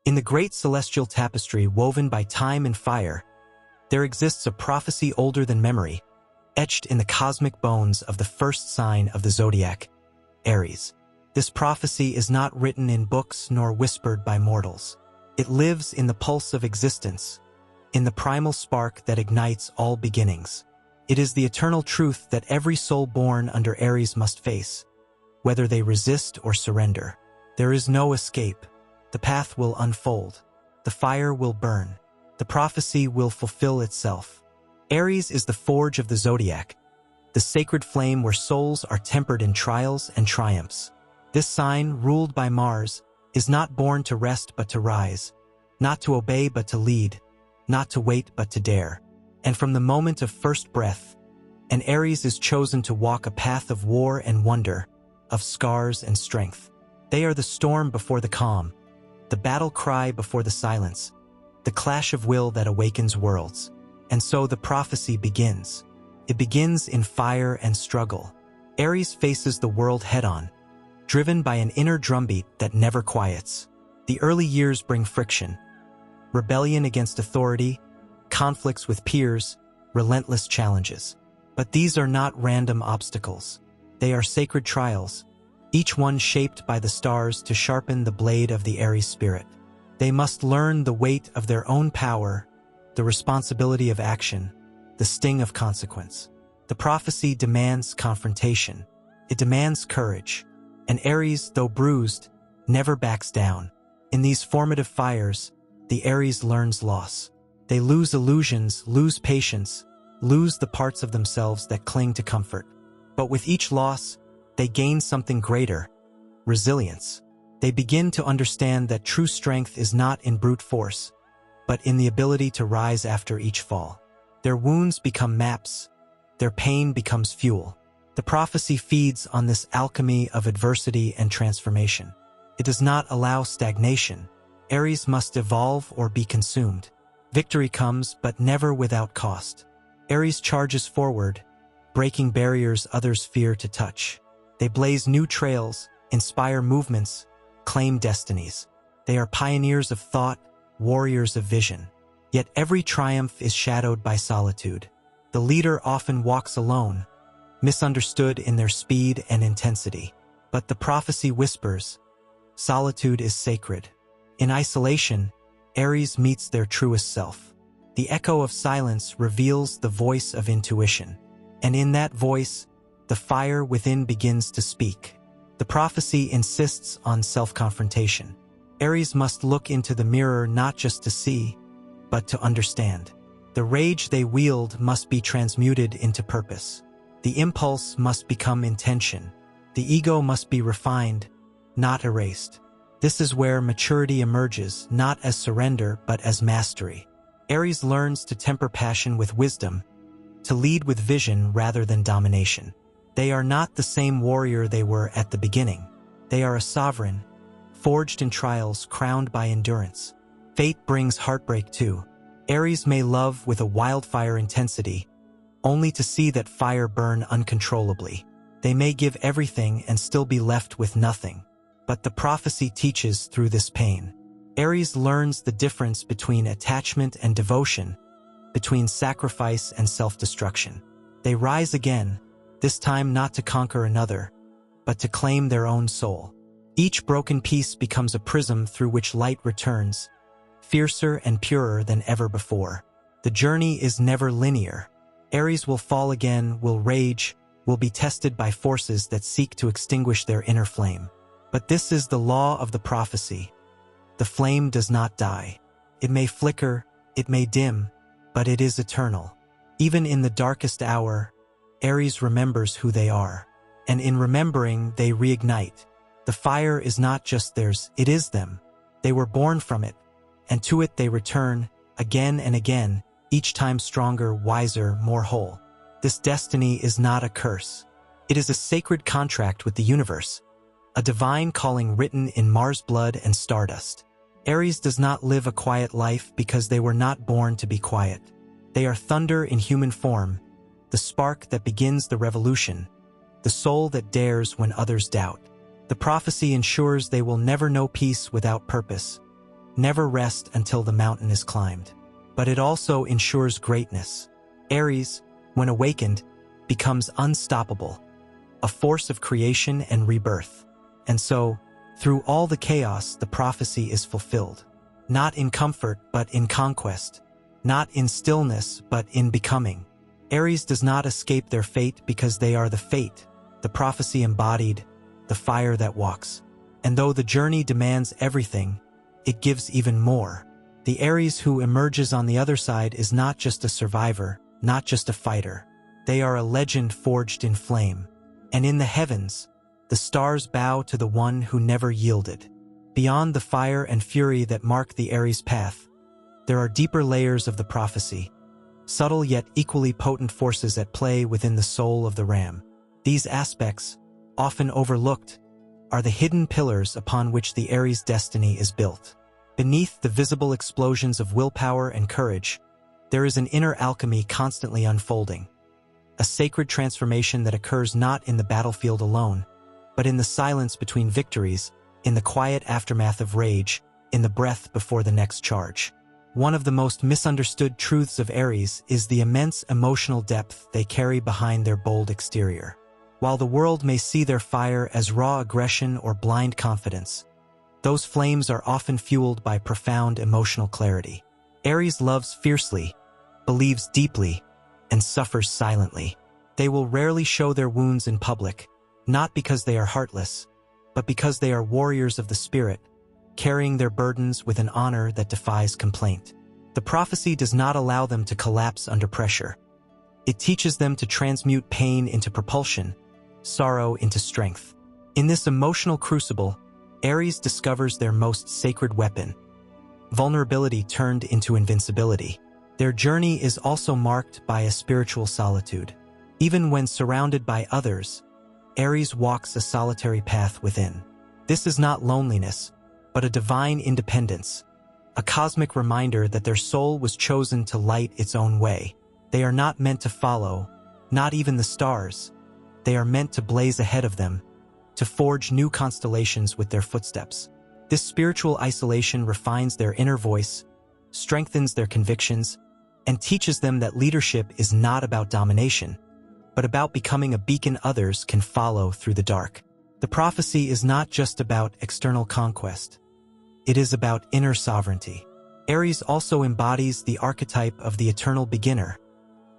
In the great celestial tapestry woven by time and fire, there exists a prophecy older than memory, etched in the cosmic bones of the first sign of the Zodiac, Aries. This prophecy is not written in books nor whispered by mortals. It lives in the pulse of existence, in the primal spark that ignites all beginnings. It is the eternal truth that every soul born under Aries must face, whether they resist or surrender. There is no escape. The path will unfold. The fire will burn. The prophecy will fulfill itself. Aries is the forge of the Zodiac, the sacred flame where souls are tempered in trials and triumphs. This sign, ruled by Mars, is not born to rest but to rise, not to obey but to lead, not to wait but to dare. And from the moment of first breath, an Aries is chosen to walk a path of war and wonder, of scars and strength. They are the storm before the calm, the battle cry before the silence, the clash of will that awakens worlds. And so the prophecy begins. It begins in fire and struggle. Aries faces the world head-on, driven by an inner drumbeat that never quiets. The early years bring friction, rebellion against authority, conflicts with peers, relentless challenges. But these are not random obstacles. They are sacred trials, each one shaped by the stars to sharpen the blade of the Aries spirit. They must learn the weight of their own power, the responsibility of action, the sting of consequence. The prophecy demands confrontation. It demands courage. And Aries, though bruised, never backs down. In these formative fires, the Aries learns loss. They lose illusions, lose patience, lose the parts of themselves that cling to comfort. But with each loss, they gain something greater: resilience. They begin to understand that true strength is not in brute force, but in the ability to rise after each fall. Their wounds become maps. Their pain becomes fuel. The prophecy feeds on this alchemy of adversity and transformation. It does not allow stagnation. Aries must evolve or be consumed. Victory comes, but never without cost. Aries charges forward, breaking barriers others fear to touch. They blaze new trails, inspire movements, claim destinies. They are pioneers of thought, warriors of vision. Yet every triumph is shadowed by solitude. The leader often walks alone, misunderstood in their speed and intensity. But the prophecy whispers, solitude is sacred. In isolation, Aries meets their truest self. The echo of silence reveals the voice of intuition. And in that voice, the fire within begins to speak. The prophecy insists on self-confrontation. Aries must look into the mirror not just to see, but to understand. The rage they wield must be transmuted into purpose. The impulse must become intention. The ego must be refined, not erased. This is where maturity emerges, not as surrender, but as mastery. Aries learns to temper passion with wisdom, to lead with vision rather than domination. They are not the same warrior they were at the beginning. They are a sovereign, forged in trials, crowned by endurance. Fate brings heartbreak too. Aries may love with a wildfire intensity, only to see that fire burn uncontrollably. They may give everything and still be left with nothing. But the prophecy teaches through this pain. Aries learns the difference between attachment and devotion, between sacrifice and self-destruction. They rise again, this time not to conquer another, but to claim their own soul. Each broken piece becomes a prism through which light returns, fiercer and purer than ever before. The journey is never linear. Aries will fall again, will rage, will be tested by forces that seek to extinguish their inner flame. But this is the law of the prophecy. The flame does not die. It may flicker, it may dim, but it is eternal. Even in the darkest hour, Aries remembers who they are. And in remembering, they reignite. The fire is not just theirs, it is them. They were born from it, and to it they return, again and again, each time stronger, wiser, more whole. This destiny is not a curse. It is a sacred contract with the universe, a divine calling written in Mars blood and stardust. Aries does not live a quiet life because they were not born to be quiet. They are thunder in human form, the spark that begins the revolution, the soul that dares when others doubt. The prophecy ensures they will never know peace without purpose, never rest until the mountain is climbed. But it also ensures greatness. Aries, when awakened, becomes unstoppable, a force of creation and rebirth. And so, through all the chaos, the prophecy is fulfilled. Not in comfort, but in conquest. Not in stillness, but in becoming. Aries does not escape their fate because they are the fate, the prophecy embodied, the fire that walks. And though the journey demands everything, it gives even more. The Aries who emerges on the other side is not just a survivor, not just a fighter. They are a legend forged in flame. And in the heavens, the stars bow to the one who never yielded. Beyond the fire and fury that mark the Aries path, there are deeper layers of the prophecy, subtle yet equally potent forces at play within the soul of the ram. These aspects, often overlooked, are the hidden pillars upon which the Aries destiny is built. Beneath the visible explosions of willpower and courage, there is an inner alchemy constantly unfolding. A sacred transformation that occurs not in the battlefield alone, but in the silence between victories, in the quiet aftermath of rage, in the breath before the next charge. One of the most misunderstood truths of Aries is the immense emotional depth they carry behind their bold exterior. While the world may see their fire as raw aggression or blind confidence, those flames are often fueled by profound emotional clarity. Aries loves fiercely, believes deeply, and suffers silently. They will rarely show their wounds in public, not because they are heartless, but because they are warriors of the spirit, carrying their burdens with an honor that defies complaint. The prophecy does not allow them to collapse under pressure. It teaches them to transmute pain into propulsion, sorrow into strength. In this emotional crucible, Aries discovers their most sacred weapon, vulnerability turned into invincibility. Their journey is also marked by a spiritual solitude. Even when surrounded by others, Aries walks a solitary path within. This is not loneliness, but a divine independence, a cosmic reminder that their soul was chosen to light its own way. They are not meant to follow, not even the stars. They are meant to blaze ahead of them, to forge new constellations with their footsteps. This spiritual isolation refines their inner voice, strengthens their convictions, and teaches them that leadership is not about domination, but about becoming a beacon others can follow through the dark. The prophecy is not just about external conquest. It is about inner sovereignty. Aries also embodies the archetype of the eternal beginner,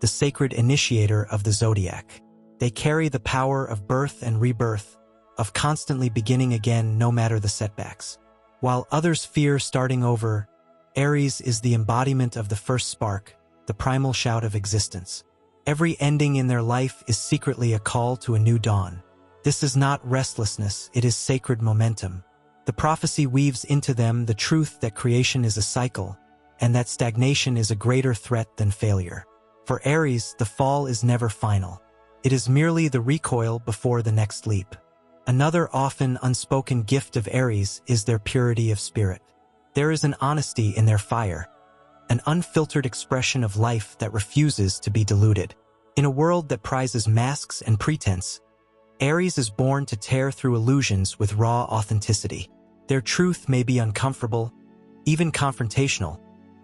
the sacred initiator of the Zodiac. They carry the power of birth and rebirth, of constantly beginning again no matter the setbacks. While others fear starting over, Aries is the embodiment of the first spark, the primal shout of existence. Every ending in their life is secretly a call to a new dawn. This is not restlessness, it is sacred momentum. The prophecy weaves into them the truth that creation is a cycle, and that stagnation is a greater threat than failure. For Aries, the fall is never final. It is merely the recoil before the next leap. Another often unspoken gift of Aries is their purity of spirit. There is an honesty in their fire, an unfiltered expression of life that refuses to be diluted. In a world that prizes masks and pretense, Aries is born to tear through illusions with raw authenticity. Their truth may be uncomfortable, even confrontational,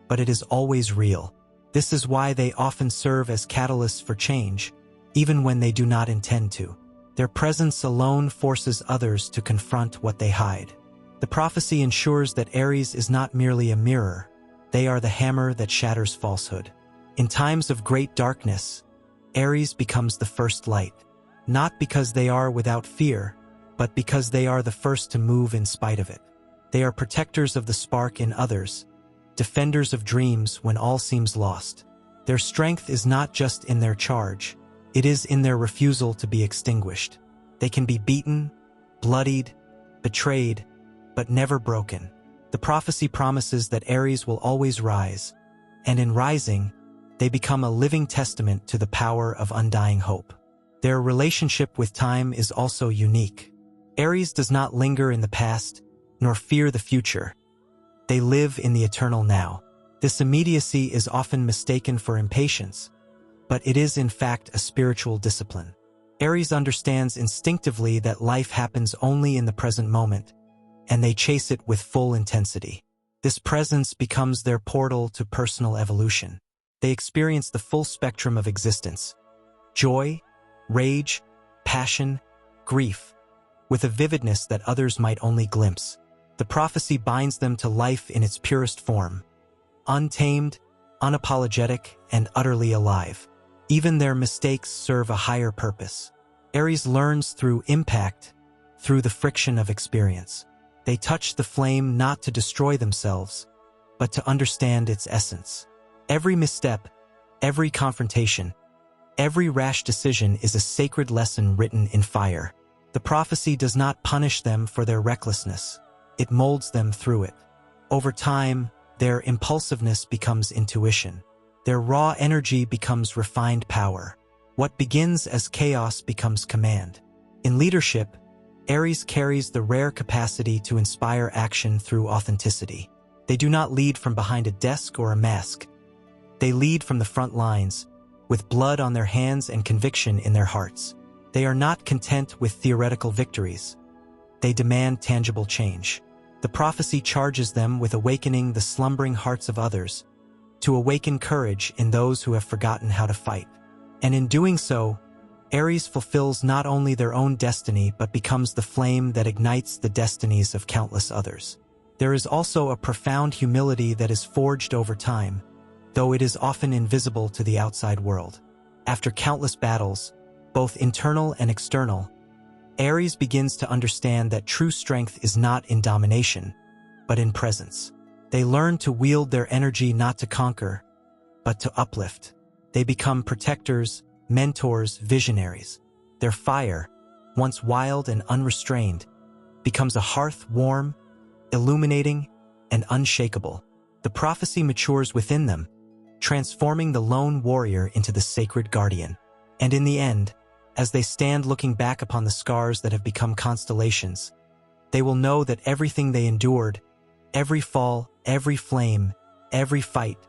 but it is always real. This is why they often serve as catalysts for change, even when they do not intend to. Their presence alone forces others to confront what they hide. The prophecy ensures that Aries is not merely a mirror. They are the hammer that shatters falsehood. In times of great darkness, Aries becomes the first light, not because they are without fear, but because they are the first to move in spite of it. They are protectors of the spark in others, defenders of dreams when all seems lost. Their strength is not just in their charge, it is in their refusal to be extinguished. They can be beaten, bloodied, betrayed, but never broken. The prophecy promises that Aries will always rise, and in rising, they become a living testament to the power of undying hope. Their relationship with time is also unique. Aries does not linger in the past, nor fear the future. They live in the eternal now. This immediacy is often mistaken for impatience, but it is in fact a spiritual discipline. Aries understands instinctively that life happens only in the present moment, and they chase it with full intensity. This presence becomes their portal to personal evolution. They experience the full spectrum of existence: joy, rage, passion, grief, with a vividness that others might only glimpse. The prophecy binds them to life in its purest form, untamed, unapologetic, and utterly alive. Even their mistakes serve a higher purpose. Aries learns through impact, through the friction of experience. They touch the flame not to destroy themselves, but to understand its essence. Every misstep, every confrontation, every rash decision is a sacred lesson written in fire. The prophecy does not punish them for their recklessness. It molds them through it. Over time, their impulsiveness becomes intuition. Their raw energy becomes refined power. What begins as chaos becomes command. In leadership, Aries carries the rare capacity to inspire action through authenticity. They do not lead from behind a desk or a mask. They lead from the front lines, with blood on their hands and conviction in their hearts. They are not content with theoretical victories. They demand tangible change. The prophecy charges them with awakening the slumbering hearts of others, to awaken courage in those who have forgotten how to fight. And in doing so, Aries fulfills not only their own destiny but becomes the flame that ignites the destinies of countless others. There is also a profound humility that is forged over time, though it is often invisible to the outside world. After countless battles, both internal and external, Aries begins to understand that true strength is not in domination, but in presence. They learn to wield their energy not to conquer, but to uplift. They become protectors, mentors, visionaries. Their fire, once wild and unrestrained, becomes a hearth warm, illuminating, and unshakable. The prophecy matures within them, transforming the lone warrior into the sacred guardian. And in the end, as they stand looking back upon the scars that have become constellations, they will know that everything they endured, every fall, every flame, every fight,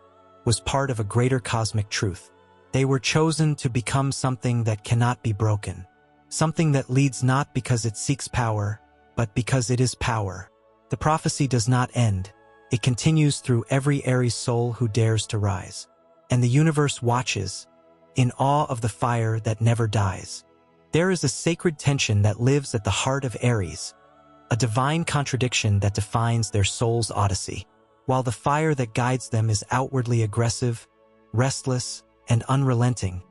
was part of a greater cosmic truth. They were chosen to become something that cannot be broken, something that leads not because it seeks power, but because it is power. The prophecy does not end. It continues through every Aries soul who dares to rise. And the universe watches, in awe of the fire that never dies. There is a sacred tension that lives at the heart of Aries, a divine contradiction that defines their soul's odyssey. While the fire that guides them is outwardly aggressive, restless, and unrelenting,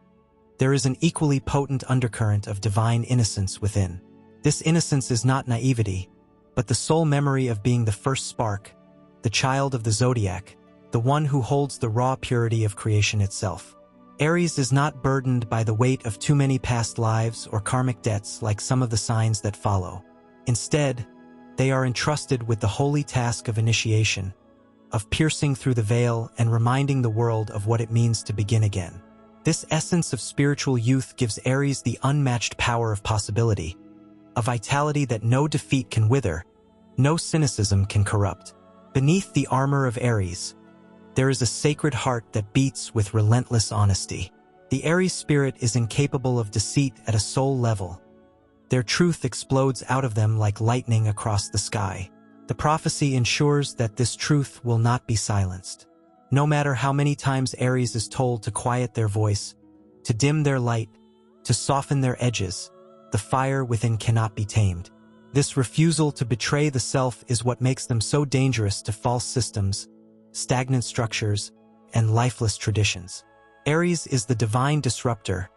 there is an equally potent undercurrent of divine innocence within. This innocence is not naivety, but the soul memory of being the first spark, the child of the Zodiac, the one who holds the raw purity of creation itself. Aries is not burdened by the weight of too many past lives or karmic debts like some of the signs that follow. Instead, they are entrusted with the holy task of initiation, of piercing through the veil and reminding the world of what it means to begin again. This essence of spiritual youth gives Aries the unmatched power of possibility, a vitality that no defeat can wither, no cynicism can corrupt. Beneath the armor of Aries, there is a sacred heart that beats with relentless honesty. The Aries spirit is incapable of deceit at a soul level. Their truth explodes out of them like lightning across the sky. The prophecy ensures that this truth will not be silenced. No matter how many times Aries is told to quiet their voice, to dim their light, to soften their edges, the fire within cannot be tamed. This refusal to betray the self is what makes them so dangerous to false systems, stagnant structures, and lifeless traditions. Aries is the divine disruptor,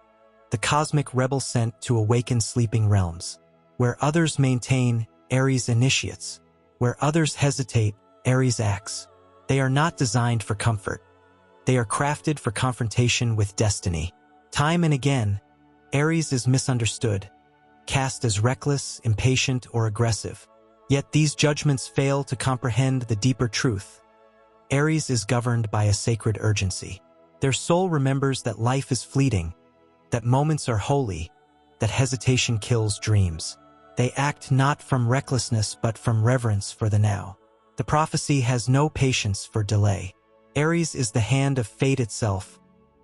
the cosmic rebel sent to awaken sleeping realms. Where others maintain, Aries initiates. Where others hesitate, Aries acts. They are not designed for comfort. They are crafted for confrontation with destiny. Time and again, Aries is misunderstood, cast as reckless, impatient, or aggressive. Yet these judgments fail to comprehend the deeper truth. Aries is governed by a sacred urgency. Their soul remembers that life is fleeting, that moments are holy, that hesitation kills dreams. They act not from recklessness but from reverence for the now. The prophecy has no patience for delay. Aries is the hand of fate itself,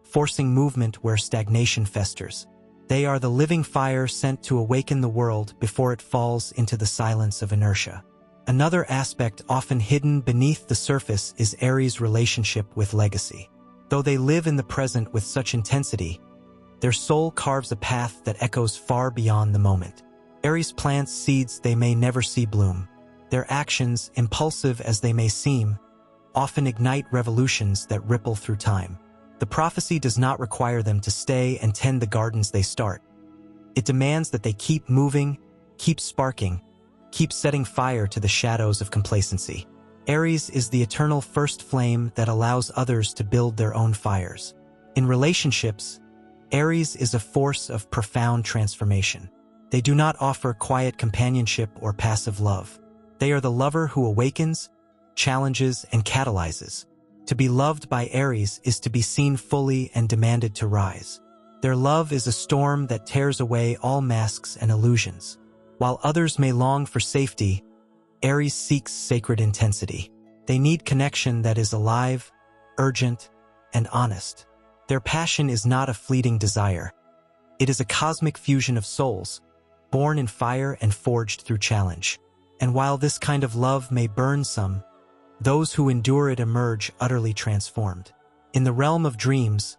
forcing movement where stagnation festers. They are the living fire sent to awaken the world before it falls into the silence of inertia. Another aspect often hidden beneath the surface is Aries' relationship with legacy. Though they live in the present with such intensity, their soul carves a path that echoes far beyond the moment. Aries plants seeds they may never see bloom. Their actions, impulsive as they may seem, often ignite revolutions that ripple through time. The prophecy does not require them to stay and tend the gardens they start. It demands that they keep moving, keep sparking, keep setting fire to the shadows of complacency. Aries is the eternal first flame that allows others to build their own fires. In relationships, Aries is a force of profound transformation. They do not offer quiet companionship or passive love. They are the lover who awakens, challenges, and catalyzes. To be loved by Aries is to be seen fully and demanded to rise. Their love is a storm that tears away all masks and illusions. While others may long for safety, Aries seeks sacred intensity. They need connection that is alive, urgent, and honest. Their passion is not a fleeting desire. It is a cosmic fusion of souls, born in fire and forged through challenge. And while this kind of love may burn some, those who endure it emerge utterly transformed. In the realm of dreams,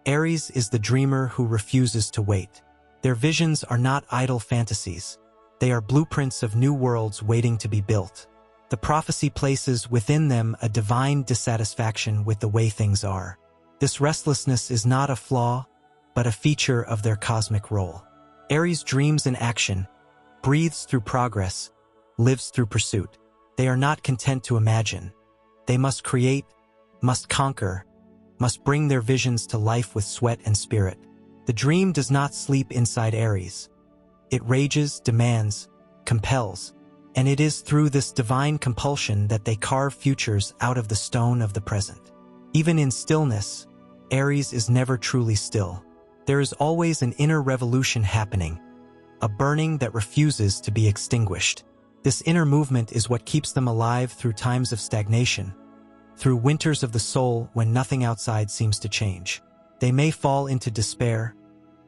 Aries is the dreamer who refuses to wait. Their visions are not idle fantasies. They are blueprints of new worlds waiting to be built. The prophecy places within them a divine dissatisfaction with the way things are. This restlessness is not a flaw, but a feature of their cosmic role. Aries dreams in action, breathes through progress, lives through pursuit. They are not content to imagine. They must create, must conquer, must bring their visions to life with sweat and spirit. The dream does not sleep inside Aries. It rages, demands, compels, and it is through this divine compulsion that they carve futures out of the stone of the present. Even in stillness, Aries is never truly still. There is always an inner revolution happening, a burning that refuses to be extinguished. This inner movement is what keeps them alive through times of stagnation, through winters of the soul when nothing outside seems to change. They may fall into despair,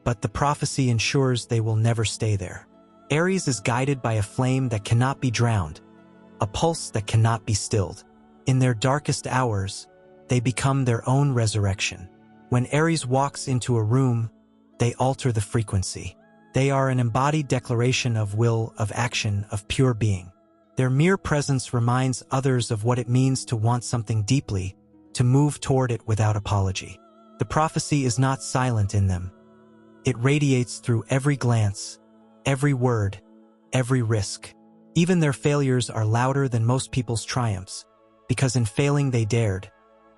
but the prophecy ensures they will never stay there. Aries is guided by a flame that cannot be drowned, a pulse that cannot be stilled. In their darkest hours, they become their own resurrection. When Aries walks into a room, they alter the frequency. They are an embodied declaration of will, of action, of pure being. Their mere presence reminds others of what it means to want something deeply, to move toward it without apology. The prophecy is not silent in them. It radiates through every glance, every word, every risk. Even their failures are louder than most people's triumphs, because in failing they dared,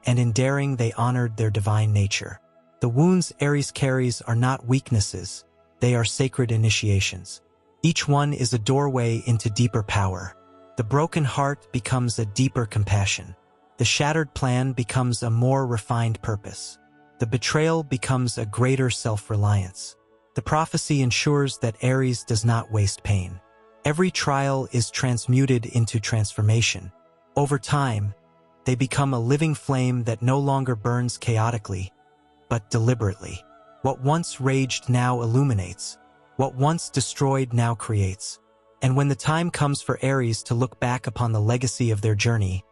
and in daring they honored their divine nature. The wounds Aries carries are not weaknesses, they are sacred initiations. Each one is a doorway into deeper power. The broken heart becomes a deeper compassion. The shattered plan becomes a more refined purpose. The betrayal becomes a greater self-reliance. The prophecy ensures that Aries does not waste pain. Every trial is transmuted into transformation. Over time, they become a living flame that no longer burns chaotically, but deliberately. What once raged now illuminates. What once destroyed now creates. And when the time comes for Aries to look back upon the legacy of their journey,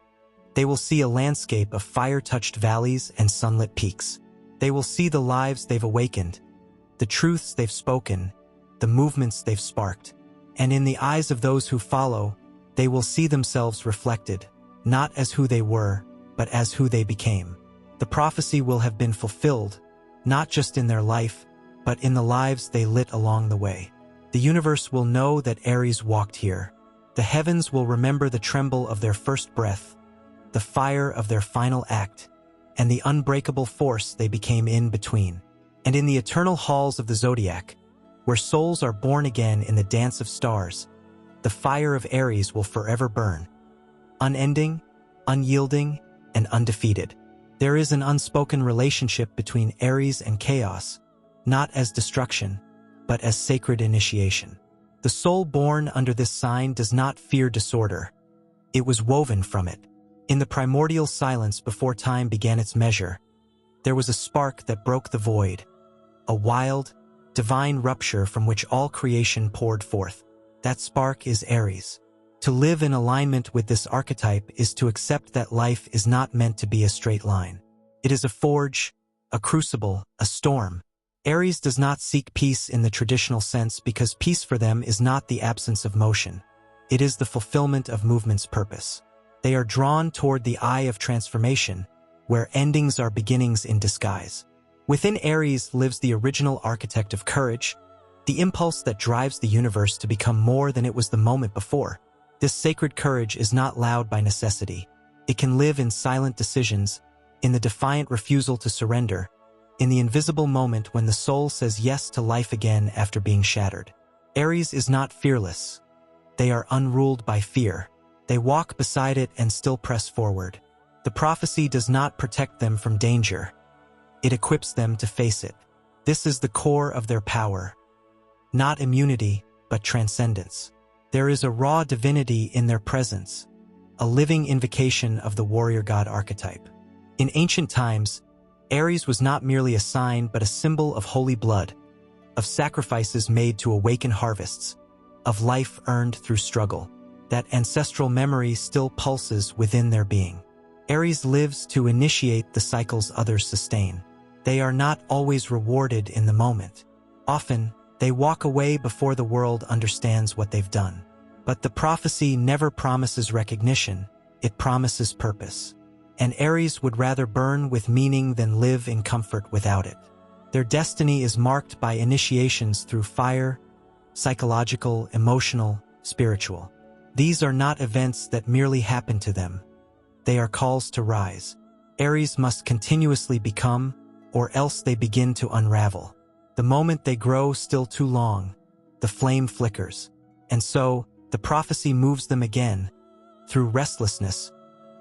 they will see a landscape of fire-touched valleys and sunlit peaks. They will see the lives they've awakened, the truths they've spoken, the movements they've sparked. And in the eyes of those who follow, they will see themselves reflected, not as who they were, but as who they became. The prophecy will have been fulfilled, not just in their life, but in the lives they lit along the way. The universe will know that Aries walked here. The heavens will remember the tremble of their first breath, the fire of their final act, and the unbreakable force they became in between. And in the eternal halls of the Zodiac, where souls are born again in the dance of stars, the fire of Aries will forever burn, unending, unyielding, and undefeated. There is an unspoken relationship between Aries and chaos, not as destruction, but as sacred initiation. The soul born under this sign does not fear disorder. It was woven from it. In the primordial silence before time began its measure, there was a spark that broke the void, a wild, divine rupture from which all creation poured forth. That spark is Aries. To live in alignment with this archetype is to accept that life is not meant to be a straight line. It is a forge, a crucible, a storm. Aries does not seek peace in the traditional sense because peace for them is not the absence of motion. It is the fulfillment of movement's purpose. They are drawn toward the eye of transformation, where endings are beginnings in disguise. Within Aries lives the original architect of courage, the impulse that drives the universe to become more than it was the moment before. This sacred courage is not loud by necessity. It can live in silent decisions, in the defiant refusal to surrender, in the invisible moment when the soul says yes to life again after being shattered. Aries is not fearless. They are unruled by fear. They walk beside it and still press forward. The prophecy does not protect them from danger. It equips them to face it. This is the core of their power. Not immunity, but transcendence. There is a raw divinity in their presence, a living invocation of the warrior god archetype. In ancient times, Aries was not merely a sign but a symbol of holy blood, of sacrifices made to awaken harvests, of life earned through struggle. That ancestral memory still pulses within their being. Aries lives to initiate the cycles others sustain. They are not always rewarded in the moment. Often, they walk away before the world understands what they've done. But the prophecy never promises recognition, it promises purpose. And Aries would rather burn with meaning than live in comfort without it. Their destiny is marked by initiations through fire, psychological, emotional, spiritual. These are not events that merely happen to them. They are calls to rise. Aries must continuously become, or else they begin to unravel. The moment they grow still too long, the flame flickers. And so, the prophecy moves them again, through restlessness,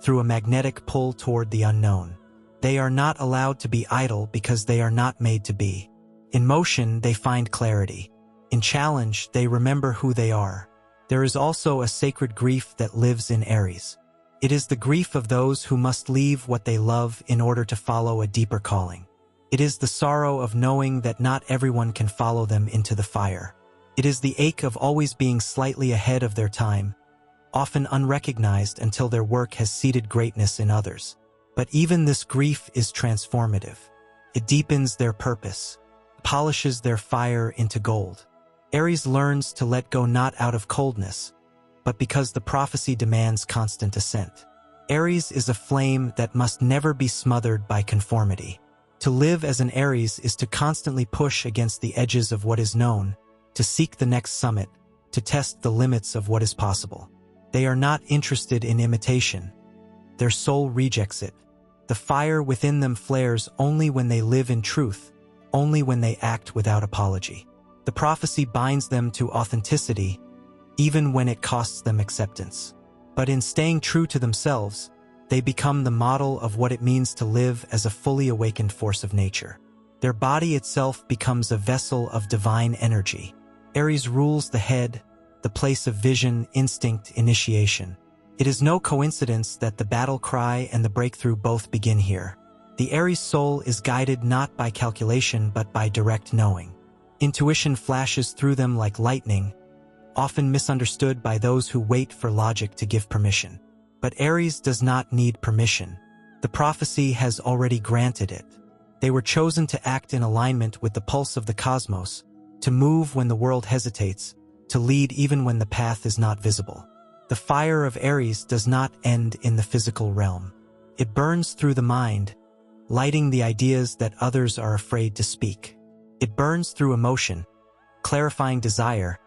through a magnetic pull toward the unknown. They are not allowed to be idle because they are not made to be. In motion, they find clarity. In challenge, they remember who they are. There is also a sacred grief that lives in Aries. It is the grief of those who must leave what they love in order to follow a deeper calling. It is the sorrow of knowing that not everyone can follow them into the fire. It is the ache of always being slightly ahead of their time, often unrecognized until their work has seeded greatness in others. But even this grief is transformative. It deepens their purpose, polishes their fire into gold. Aries learns to let go not out of coldness, but because the prophecy demands constant ascent. Aries is a flame that must never be smothered by conformity. To live as an Aries is to constantly push against the edges of what is known, to seek the next summit, to test the limits of what is possible. They are not interested in imitation. Their soul rejects it. The fire within them flares only when they live in truth, only when they act without apology. The prophecy binds them to authenticity, even when it costs them acceptance. But in staying true to themselves, they become the model of what it means to live as a fully awakened force of nature. Their body itself becomes a vessel of divine energy. Aries rules the head, the place of vision, instinct, initiation. It is no coincidence that the battle cry and the breakthrough both begin here. The Aries soul is guided not by calculation but by direct knowing. Intuition flashes through them like lightning, often misunderstood by those who wait for logic to give permission. But Aries does not need permission. The prophecy has already granted it. They were chosen to act in alignment with the pulse of the cosmos, to move when the world hesitates, to lead even when the path is not visible. The fire of Aries does not end in the physical realm. It burns through the mind, lighting the ideas that others are afraid to speak. It burns through emotion, clarifying desire,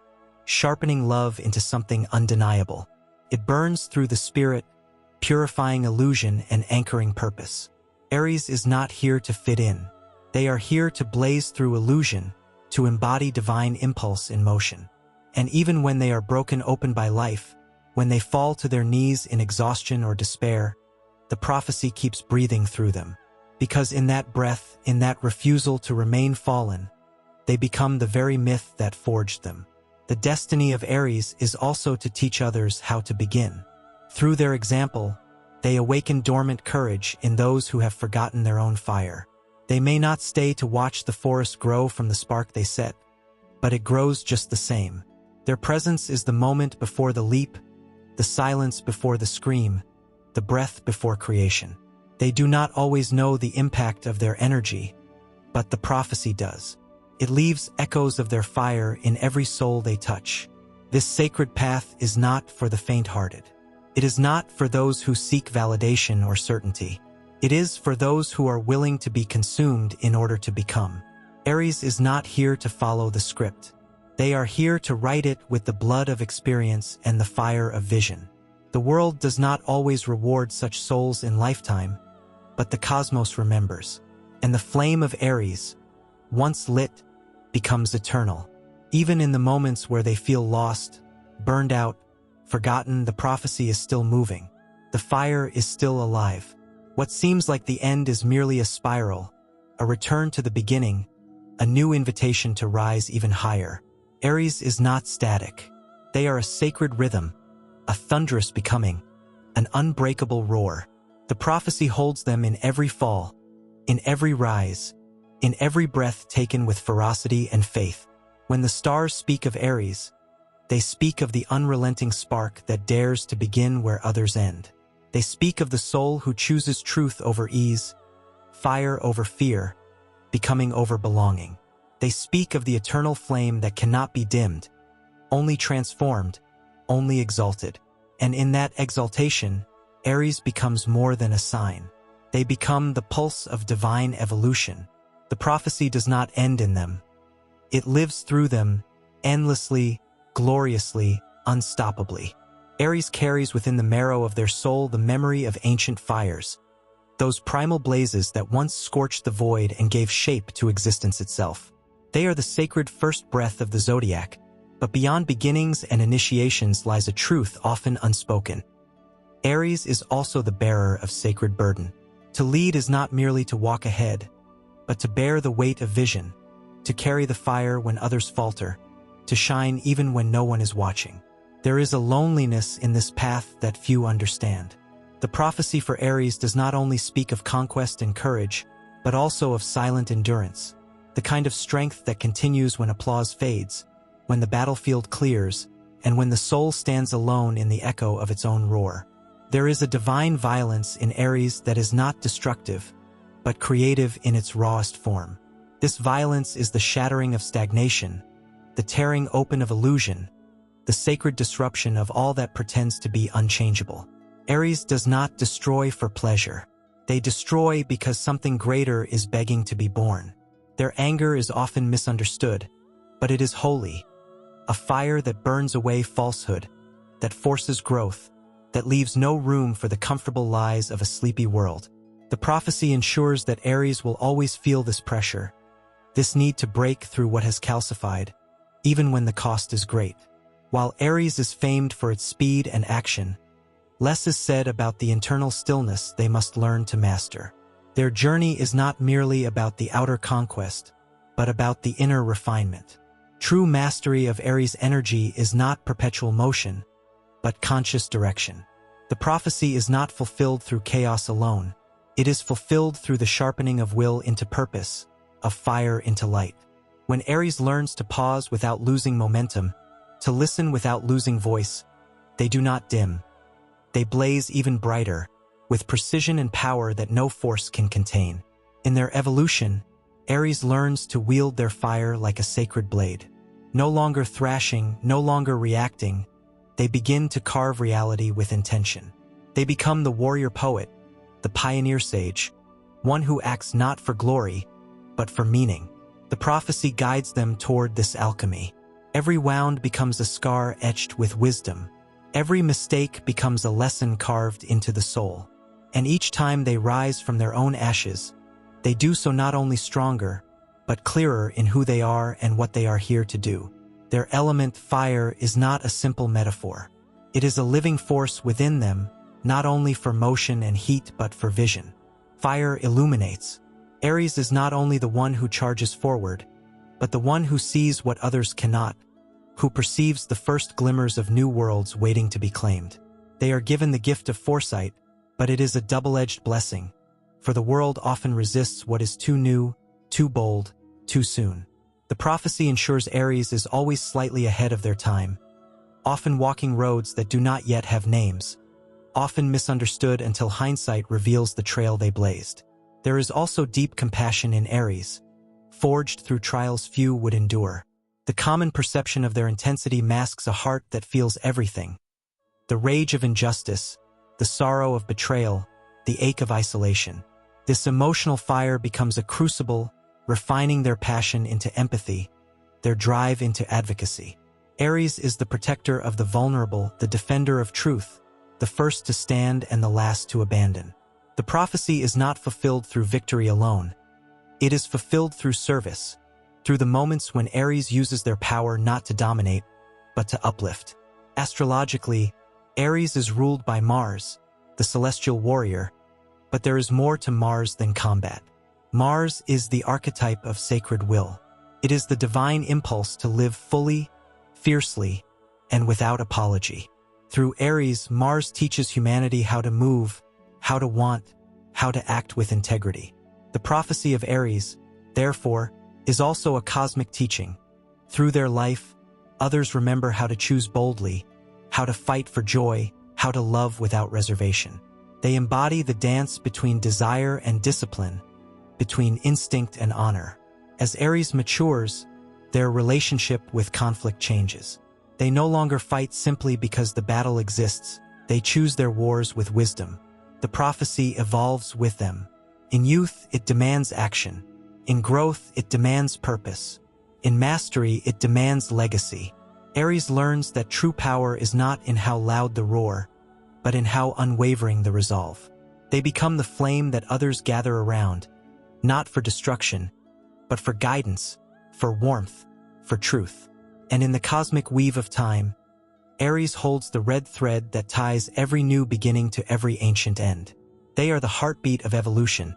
sharpening love into something undeniable. It burns through the spirit, purifying illusion and anchoring purpose. Aries is not here to fit in. They are here to blaze through illusion, to embody divine impulse in motion. And even when they are broken open by life, when they fall to their knees in exhaustion or despair, the prophecy keeps breathing through them. Because in that breath, in that refusal to remain fallen, they become the very myth that forged them. The destiny of Aries is also to teach others how to begin. Through their example, they awaken dormant courage in those who have forgotten their own fire. They may not stay to watch the forest grow from the spark they set, but it grows just the same. Their presence is the moment before the leap, the silence before the scream, the breath before creation. They do not always know the impact of their energy, but the prophecy does. It leaves echoes of their fire in every soul they touch. This sacred path is not for the faint-hearted. It is not for those who seek validation or certainty. It is for those who are willing to be consumed in order to become. Aries is not here to follow the script. They are here to write it with the blood of experience and the fire of vision. The world does not always reward such souls in lifetime, but the cosmos remembers. And the flame of Aries, once lit, becomes eternal. Even in the moments where they feel lost, burned out, forgotten, the prophecy is still moving. The fire is still alive. What seems like the end is merely a spiral, a return to the beginning, a new invitation to rise even higher. Aries is not static. They are a sacred rhythm, a thunderous becoming, an unbreakable roar. The prophecy holds them in every fall, in every rise, in every breath taken with ferocity and faith. When the stars speak of Aries, they speak of the unrelenting spark that dares to begin where others end. They speak of the soul who chooses truth over ease, fire over fear, becoming over belonging. They speak of the eternal flame that cannot be dimmed, only transformed, only exalted. And in that exaltation, Aries becomes more than a sign. They become the pulse of divine evolution. The prophecy does not end in them. It lives through them, endlessly, gloriously, unstoppably. Aries carries within the marrow of their soul the memory of ancient fires, those primal blazes that once scorched the void and gave shape to existence itself. They are the sacred first breath of the Zodiac, but beyond beginnings and initiations lies a truth often unspoken. Aries is also the bearer of sacred burden. To lead is not merely to walk ahead, but to bear the weight of vision, to carry the fire when others falter, to shine even when no one is watching. There is a loneliness in this path that few understand. The prophecy for Aries does not only speak of conquest and courage, but also of silent endurance, the kind of strength that continues when applause fades, when the battlefield clears, and when the soul stands alone in the echo of its own roar. There is a divine violence in Aries that is not destructive, but creative in its rawest form. This violence is the shattering of stagnation, the tearing open of illusion, the sacred disruption of all that pretends to be unchangeable. Aries does not destroy for pleasure. They destroy because something greater is begging to be born. Their anger is often misunderstood, but it is holy, a fire that burns away falsehood, that forces growth, that leaves no room for the comfortable lies of a sleepy world. The prophecy ensures that Aries will always feel this pressure, this need to break through what has calcified, even when the cost is great. While Aries is famed for its speed and action, less is said about the internal stillness they must learn to master. Their journey is not merely about the outer conquest, but about the inner refinement. True mastery of Aries' energy is not perpetual motion, but conscious direction. The prophecy is not fulfilled through chaos alone. It is fulfilled through the sharpening of will into purpose, of fire into light. When Aries learns to pause without losing momentum, to listen without losing voice, they do not dim. They blaze even brighter, with precision and power that no force can contain. In their evolution, Aries learns to wield their fire like a sacred blade. No longer thrashing, no longer reacting, they begin to carve reality with intention. They become the warrior poet, the pioneer sage, one who acts not for glory, but for meaning. The prophecy guides them toward this alchemy. Every wound becomes a scar etched with wisdom. Every mistake becomes a lesson carved into the soul. And each time they rise from their own ashes, they do so not only stronger, but clearer in who they are and what they are here to do. Their element, fire, is not a simple metaphor. It is a living force within them, not only for motion and heat but for vision. Fire illuminates. Aries is not only the one who charges forward, but the one who sees what others cannot, who perceives the first glimmers of new worlds waiting to be claimed. They are given the gift of foresight, but it is a double-edged blessing, for the world often resists what is too new, too bold, too soon. The prophecy ensures Aries is always slightly ahead of their time, often walking roads that do not yet have names, often misunderstood until hindsight reveals the trail they blazed. There is also deep compassion in Aries, forged through trials few would endure. The common perception of their intensity masks a heart that feels everything: the rage of injustice, the sorrow of betrayal, the ache of isolation. This emotional fire becomes a crucible, refining their passion into empathy, their drive into advocacy. Aries is the protector of the vulnerable, the defender of truth, the first to stand and the last to abandon. The prophecy is not fulfilled through victory alone. It is fulfilled through service, through the moments when Aries uses their power not to dominate, but to uplift. Astrologically, Aries is ruled by Mars, the celestial warrior, but there is more to Mars than combat. Mars is the archetype of sacred will. It is the divine impulse to live fully, fiercely, and without apology. Through Aries, Mars teaches humanity how to move, how to want, how to act with integrity. The prophecy of Aries, therefore, is also a cosmic teaching. Through their life, others remember how to choose boldly, how to fight for joy, how to love without reservation. They embody the dance between desire and discipline, between instinct and honor. As Aries matures, their relationship with conflict changes. They no longer fight simply because the battle exists. They choose their wars with wisdom. The prophecy evolves with them. In youth, it demands action. In growth, it demands purpose. In mastery, it demands legacy. Aries learns that true power is not in how loud the roar, but in how unwavering the resolve. They become the flame that others gather around, not for destruction, but for guidance, for warmth, for truth. And in the cosmic weave of time, Aries holds the red thread that ties every new beginning to every ancient end. They are the heartbeat of evolution,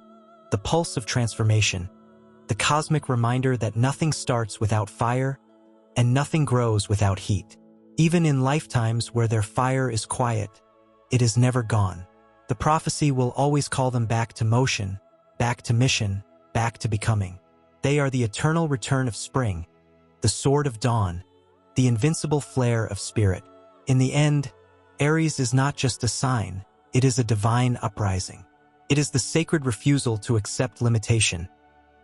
the pulse of transformation, the cosmic reminder that nothing starts without fire and nothing grows without heat. Even in lifetimes where their fire is quiet, it is never gone. The prophecy will always call them back to motion, back to mission, back to becoming. They are the eternal return of spring, the sword of dawn, the invincible flare of spirit. In the end, Aries is not just a sign, it is a divine uprising. It is the sacred refusal to accept limitation,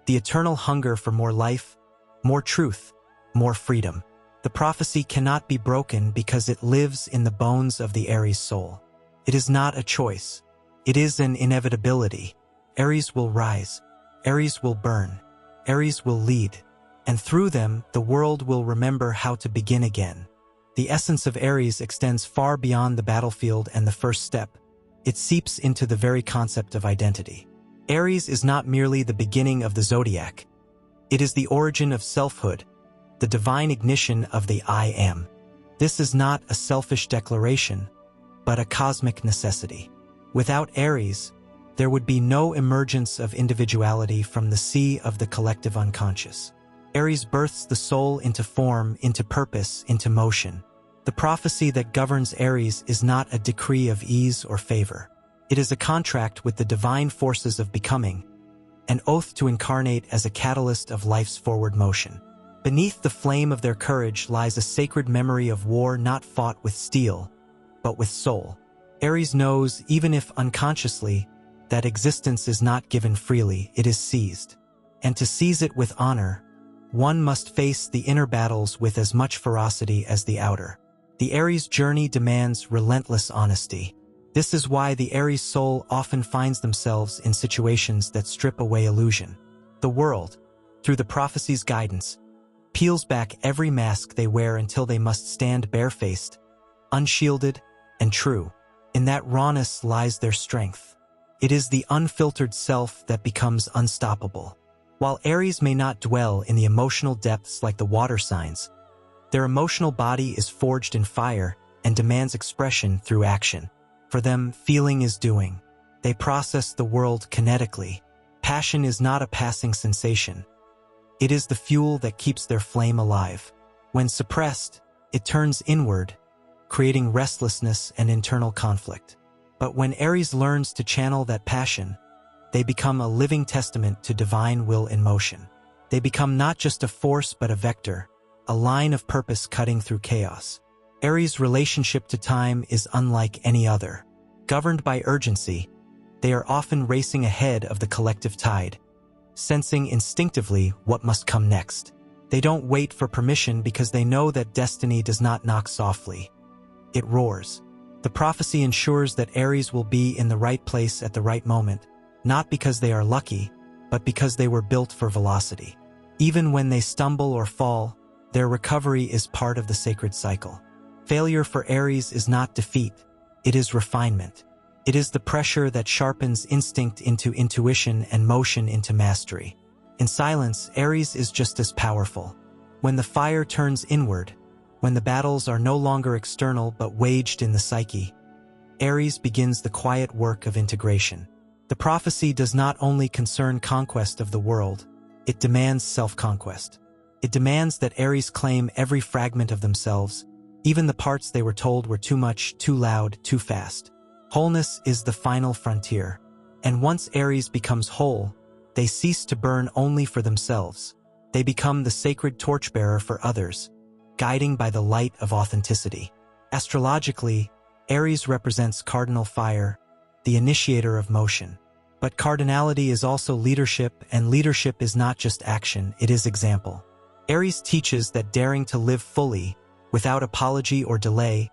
the eternal hunger for more life, more truth, more freedom. The prophecy cannot be broken because it lives in the bones of the Aries soul. It is not a choice. It is an inevitability. Aries will rise. Aries will burn. Aries will lead. And through them, the world will remember how to begin again. The essence of Aries extends far beyond the battlefield and the first step. It seeps into the very concept of identity. Aries is not merely the beginning of the Zodiac. It is the origin of selfhood, the divine ignition of the I Am. This is not a selfish declaration, but a cosmic necessity. Without Aries, there would be no emergence of individuality from the sea of the collective unconscious. Aries births the soul into form, into purpose, into motion. The prophecy that governs Aries is not a decree of ease or favor. It is a contract with the divine forces of becoming, an oath to incarnate as a catalyst of life's forward motion. Beneath the flame of their courage lies a sacred memory of war not fought with steel, but with soul. Aries knows, even if unconsciously, that existence is not given freely, it is seized. And to seize it with honor, one must face the inner battles with as much ferocity as the outer. The Aries journey demands relentless honesty. This is why the Aries soul often finds themselves in situations that strip away illusion. The world, through the prophecy's guidance, peels back every mask they wear until they must stand barefaced, unshielded, and true. In that rawness lies their strength. It is the unfiltered self that becomes unstoppable. While Aries may not dwell in the emotional depths like the water signs, their emotional body is forged in fire and demands expression through action. For them, feeling is doing. They process the world kinetically. Passion is not a passing sensation. It is the fuel that keeps their flame alive. When suppressed, it turns inward, creating restlessness and internal conflict. But when Aries learns to channel that passion, they become a living testament to divine will in motion. They become not just a force but a vector, a line of purpose cutting through chaos. Aries' relationship to time is unlike any other. Governed by urgency, they are often racing ahead of the collective tide, sensing instinctively what must come next. They don't wait for permission because they know that destiny does not knock softly. It roars. The prophecy ensures that Aries will be in the right place at the right moment, not because they are lucky, but because they were built for velocity. Even when they stumble or fall, their recovery is part of the sacred cycle. Failure for Aries is not defeat, it is refinement. It is the pressure that sharpens instinct into intuition and motion into mastery. In silence, Aries is just as powerful. When the fire turns inward, when the battles are no longer external but waged in the psyche, Aries begins the quiet work of integration. The prophecy does not only concern conquest of the world, it demands self-conquest. It demands that Aries claim every fragment of themselves, even the parts they were told were too much, too loud, too fast. Wholeness is the final frontier, and once Aries becomes whole, they cease to burn only for themselves. They become the sacred torchbearer for others, guiding by the light of authenticity. Astrologically, Aries represents cardinal fire, the initiator of motion. But cardinality is also leadership, and leadership is not just action, it is example. Aries teaches that daring to live fully, without apology or delay,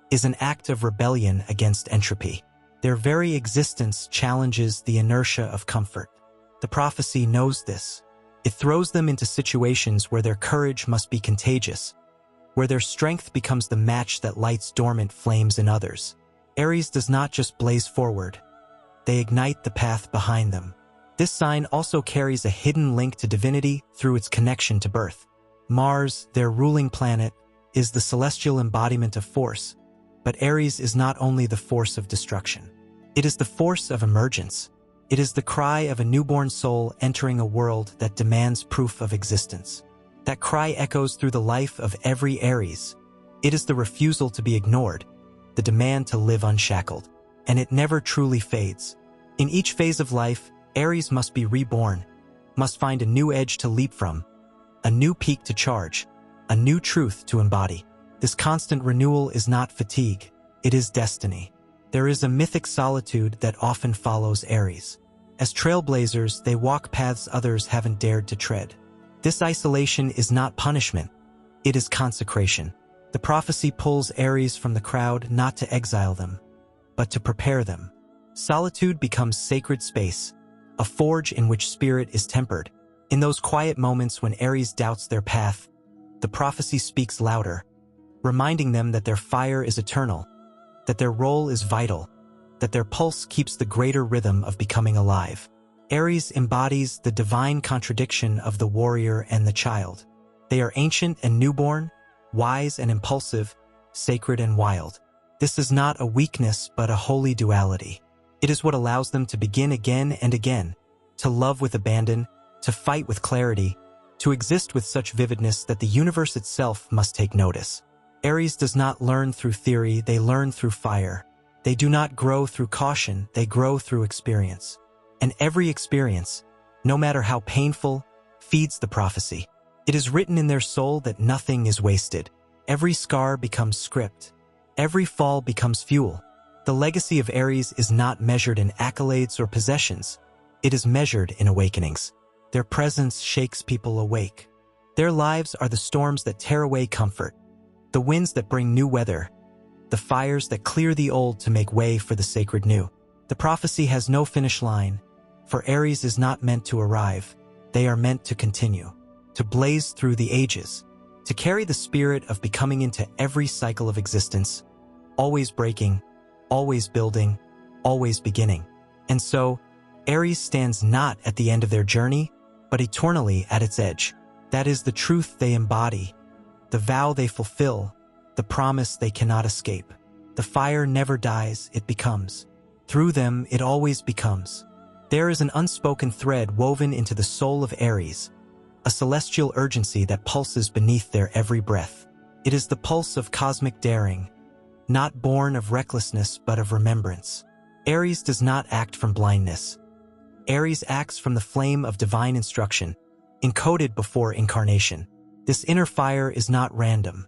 is an act of rebellion against entropy. Their very existence challenges the inertia of comfort. The prophecy knows this. It throws them into situations where their courage must be contagious, where their strength becomes the match that lights dormant flames in others. Aries does not just blaze forward, they ignite the path behind them. This sign also carries a hidden link to divinity through its connection to birth. Mars, their ruling planet, is the celestial embodiment of force, but Aries is not only the force of destruction. It is the force of emergence. It is the cry of a newborn soul entering a world that demands proof of existence. That cry echoes through the life of every Aries. It is the refusal to be ignored, the demand to live unshackled, and it never truly fades. In each phase of life, Aries must be reborn, must find a new edge to leap from, a new peak to charge, a new truth to embody. This constant renewal is not fatigue, it is destiny. There is a mythic solitude that often follows Aries. As trailblazers, they walk paths others haven't dared to tread. This isolation is not punishment, it is consecration. The prophecy pulls Aries from the crowd not to exile them, but to prepare them. Solitude becomes sacred space, a forge in which spirit is tempered. In those quiet moments when Aries doubts their path, the prophecy speaks louder, reminding them that their fire is eternal, that their role is vital, that their pulse keeps the greater rhythm of becoming alive. Aries embodies the divine contradiction of the warrior and the child. They are ancient and newborn, wise and impulsive, sacred and wild. This is not a weakness but a holy duality. It is what allows them to begin again and again, to love with abandon, to fight with clarity, to exist with such vividness that the universe itself must take notice. Aries does not learn through theory, they learn through fire. They do not grow through caution, they grow through experience. And every experience, no matter how painful, feeds the prophecy. It is written in their soul that nothing is wasted. Every scar becomes script. Every fall becomes fuel. The legacy of Aries is not measured in accolades or possessions. It is measured in awakenings. Their presence shakes people awake. Their lives are the storms that tear away comfort, the winds that bring new weather, the fires that clear the old to make way for the sacred new. The prophecy has no finish line, for Aries is not meant to arrive. They are meant to continue, to blaze through the ages, to carry the spirit of becoming into every cycle of existence, always breaking, always building, always beginning. And so, Aries stands not at the end of their journey, but eternally at its edge. That is the truth they embody, the vow they fulfill, the promise they cannot escape. The fire never dies, it becomes. Through them, it always becomes. There is an unspoken thread woven into the soul of Aries, a celestial urgency that pulses beneath their every breath. It is the pulse of cosmic daring, not born of recklessness but of remembrance. Aries does not act from blindness. Aries acts from the flame of divine instruction, encoded before incarnation. This inner fire is not random.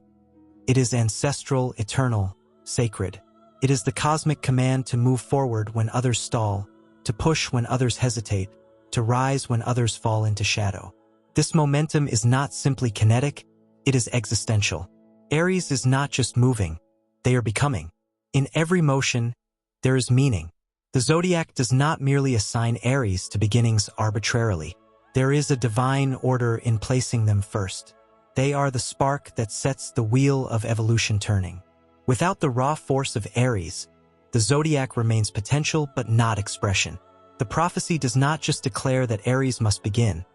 It is ancestral, eternal, sacred. It is the cosmic command to move forward when others stall, to push when others hesitate, to rise when others fall into shadow. This momentum is not simply kinetic, it is existential. Aries is not just moving, they are becoming. In every motion, there is meaning. The zodiac does not merely assign Aries to beginnings arbitrarily. There is a divine order in placing them first. They are the spark that sets the wheel of evolution turning. Without the raw force of Aries, the zodiac remains potential but not expression. The prophecy does not just declare that Aries must begin.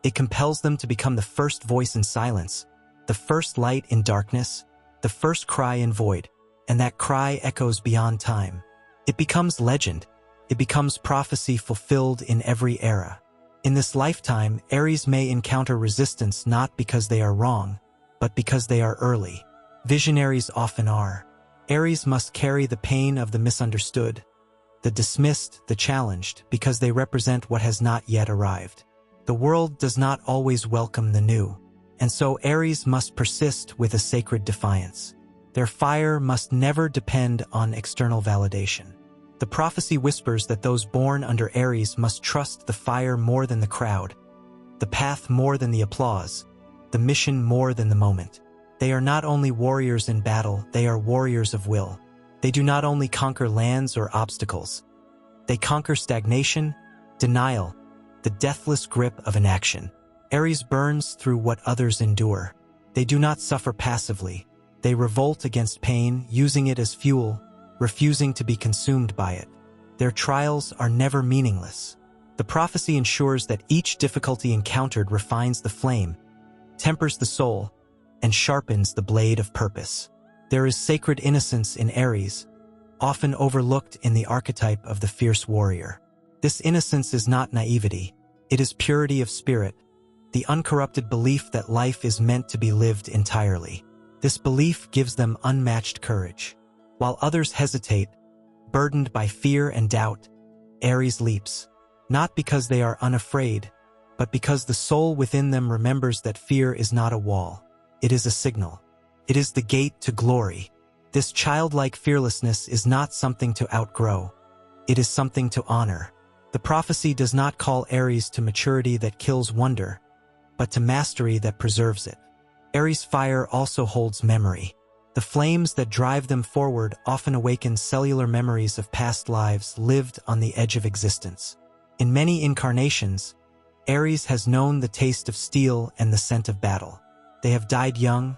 It compels them to become the first voice in silence, the first light in darkness, the first cry in void, and that cry echoes beyond time. It becomes legend. It becomes prophecy fulfilled in every era. In this lifetime, Aries may encounter resistance not because they are wrong, but because they are early. Visionaries often are. Aries must carry the pain of the misunderstood, the dismissed, the challenged, because they represent what has not yet arrived. The world does not always welcome the new, and so Aries must persist with a sacred defiance. Their fire must never depend on external validation. The prophecy whispers that those born under Aries must trust the fire more than the crowd, the path more than the applause, the mission more than the moment. They are not only warriors in battle, they are warriors of will. They do not only conquer lands or obstacles. They conquer stagnation, denial, the deathless grip of inaction. Aries burns through what others endure. They do not suffer passively. They revolt against pain, using it as fuel, refusing to be consumed by it. Their trials are never meaningless. The prophecy ensures that each difficulty encountered refines the flame, tempers the soul, and sharpens the blade of purpose. There is sacred innocence in Aries, often overlooked in the archetype of the fierce warrior. This innocence is not naivety, it is purity of spirit, the uncorrupted belief that life is meant to be lived entirely. This belief gives them unmatched courage. While others hesitate, burdened by fear and doubt, Aries leaps, not because they are unafraid, but because the soul within them remembers that fear is not a wall. It is a signal. It is the gate to glory. This childlike fearlessness is not something to outgrow. It is something to honor. The prophecy does not call Aries to maturity that kills wonder, but to mastery that preserves it. Aries' fire also holds memory. The flames that drive them forward often awaken cellular memories of past lives lived on the edge of existence. In many incarnations, Aries has known the taste of steel and the scent of battle. They have died young,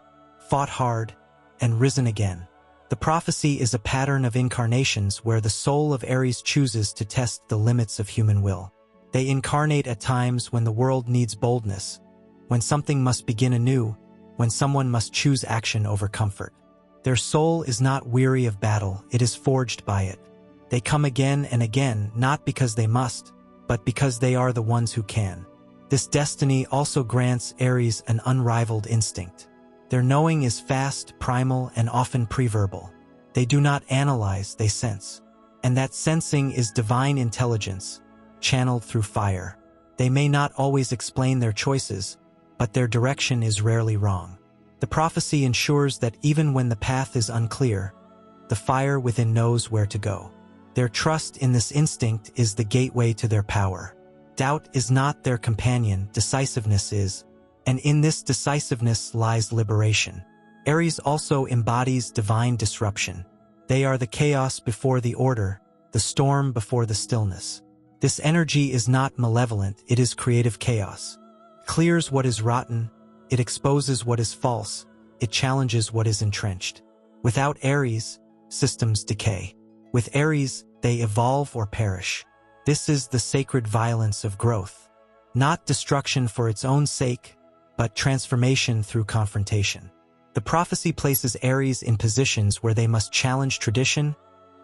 fought hard, and risen again. The prophecy is a pattern of incarnations where the soul of Aries chooses to test the limits of human will. They incarnate at times when the world needs boldness, when something must begin anew, when someone must choose action over comfort. Their soul is not weary of battle, it is forged by it. They come again and again, not because they must, but because they are the ones who can. This destiny also grants Aries an unrivaled instinct. Their knowing is fast, primal, and often preverbal. They do not analyze, they sense. And that sensing is divine intelligence, channeled through fire. They may not always explain their choices, but their direction is rarely wrong. The prophecy ensures that even when the path is unclear, the fire within knows where to go. Their trust in this instinct is the gateway to their power. Doubt is not their companion, decisiveness is, and in this decisiveness lies liberation. Aries also embodies divine disruption. They are the chaos before the order, the storm before the stillness. This energy is not malevolent, it is creative chaos. It clears what is rotten, it exposes what is false, it challenges what is entrenched. Without Aries, systems decay. With Aries, they evolve or perish. This is the sacred violence of growth. Not destruction for its own sake, but transformation through confrontation. The prophecy places Aries in positions where they must challenge tradition,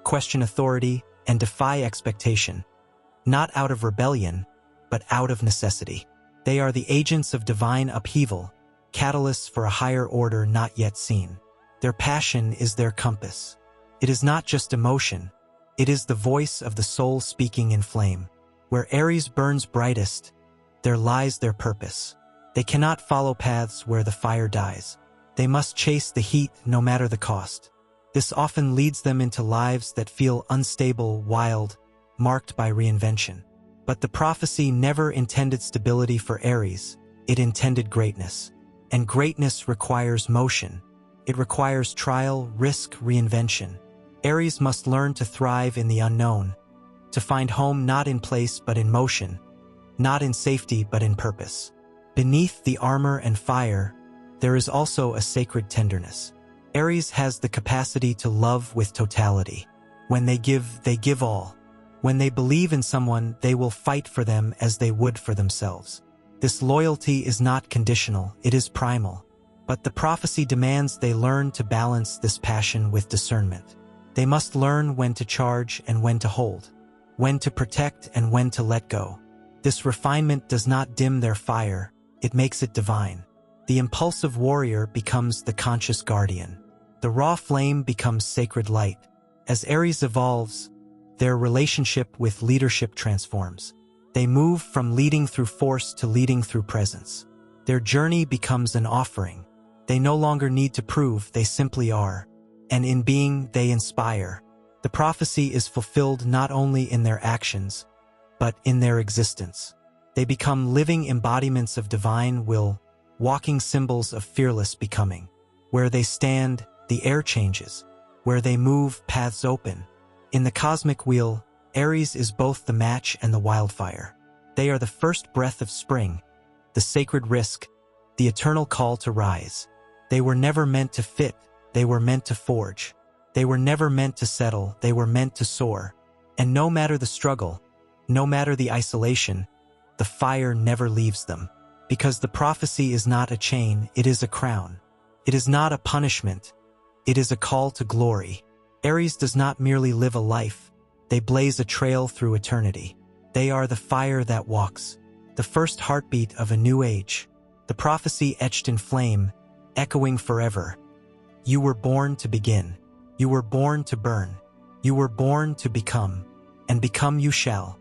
question authority, and defy expectation. Not out of rebellion, but out of necessity. They are the agents of divine upheaval, catalysts for a higher order not yet seen. Their passion is their compass. It is not just emotion, it is the voice of the soul speaking in flame. Where Aries burns brightest, there lies their purpose. They cannot follow paths where the fire dies. They must chase the heat no matter the cost. This often leads them into lives that feel unstable, wild, marked by reinvention. But the prophecy never intended stability for Aries. It intended greatness. And greatness requires motion. It requires trial, risk, reinvention. Aries must learn to thrive in the unknown, to find home not in place but in motion, not in safety but in purpose. Beneath the armor and fire, there is also a sacred tenderness. Aries has the capacity to love with totality. When they give all. When they believe in someone, they will fight for them as they would for themselves. This loyalty is not conditional, it is primal. But the prophecy demands they learn to balance this passion with discernment. They must learn when to charge and when to hold, when to protect and when to let go. This refinement does not dim their fire, it makes it divine. The impulsive warrior becomes the conscious guardian. The raw flame becomes sacred light. As Aries evolves, their relationship with leadership transforms. They move from leading through force to leading through presence. Their journey becomes an offering. They no longer need to prove, they simply are. And in being, they inspire. The prophecy is fulfilled not only in their actions, but in their existence. They become living embodiments of divine will, walking symbols of fearless becoming. Where they stand, the air changes. Where they move, paths open. In the cosmic wheel, Aries is both the match and the wildfire. They are the first breath of spring, the sacred risk, the eternal call to rise. They were never meant to fit, they were meant to forge. They were never meant to settle, they were meant to soar. And no matter the struggle, no matter the isolation, the fire never leaves them. Because the prophecy is not a chain, it is a crown. It is not a punishment, it is a call to glory. Aries does not merely live a life, they blaze a trail through eternity. They are the fire that walks, the first heartbeat of a new age, the prophecy etched in flame, echoing forever. You were born to begin, you were born to burn, you were born to become, and become you shall.